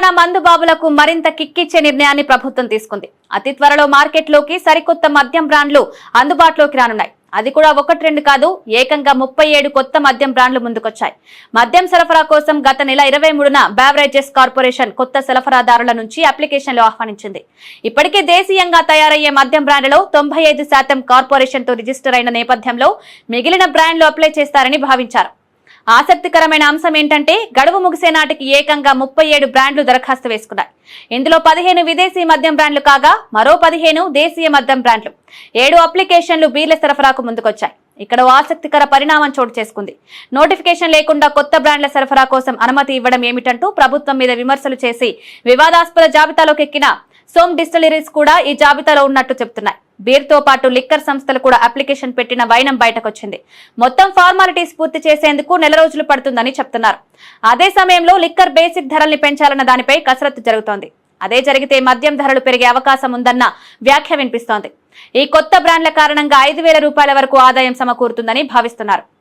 తెలంగాణ మందుబాబులకు మరింత కిక్కిచ్చే నిర్ణయాన్ని ప్రభుత్వం తీసుకుంది. అతి త్వరలో మార్కెట్లోకి సరికొత్త మద్యం బ్రాండ్లు అందుబాటులోకి రానున్నాయి. అది కూడా 1-2 కాదు, ఏకంగా 37 కొత్త మద్యం బ్రాండ్లు ముందుకొచ్చాయి. మద్యం సరఫరా కోసం గత నెల 23న బెవరేజెస్ కార్పొరేషన్ కొత్త సరఫరాదారుల నుంచి అప్లికేషన్లు ఆహ్వానించింది. ఇప్పటికే దేశీయంగా తయారయ్యే మద్యం బ్రాండ్లలో 95% కార్పొరేషన్ తో రిజిస్టర్ అయిన నేపథ్యంలో మిగిలిన బ్రాండ్లు అప్లై చేస్తారని భావించారు. ఆసక్తికరమైన అంశం ఏంటంటే గడువు ముగిసే నాటికి ఏకంగా 37 బ్రాండ్లు దరఖాస్తు వేసుకున్నాయి. ఇందులో 15 విదేశీ మద్యం బ్రాండ్లు కాగా మరో 15 దేశీయ మద్యం బ్రాండ్లు. 7 అప్లికేషన్లు బీర్ల సరఫరాకు ముందుకొచ్చాయి. ఇక్కడ ఆసక్తికర పరిణామం చోటు చేసుకుంది. నోటిఫికేషన్ లేకుండా కొత్త బ్రాండ్ల సరఫరా కోసం అనుమతి ఇవ్వడం ఏమిటంటూ ప్రభుత్వం మీద విమర్శలు చేసి వివాదాస్పద జాబితాలోకి ఎక్కిన సోమ్ డిస్టిలరీస్ కూడా ఈ జాబితాలో ఉన్నట్టు చెబుతున్నాయి. బీర్ తో పాటు లిక్కర్ సంస్థలు కూడా అప్లికేషన్ పెట్టిన వైనం బయటకొచ్చింది. మొత్తం ఫార్మాలిటీస్ పూర్తి చేసేందుకు నెల రోజులు పడుతుందని చెప్తున్నారు. అదే సమయంలో లిక్కర్ బేసిక్ ధరల్ని పెంచాలన్న దానిపై కసరత్తు జరుగుతోంది. అదే జరిగితే మద్యం ధరలు పెరిగే అవకాశం ఉందన్న వ్యాఖ్య వినిపిస్తోంది. ఈ కొత్త బ్రాండ్ల కారణంగా 5,000 రూపాయల వరకు ఆదాయం సమకూరుతుందని భావిస్తున్నారు.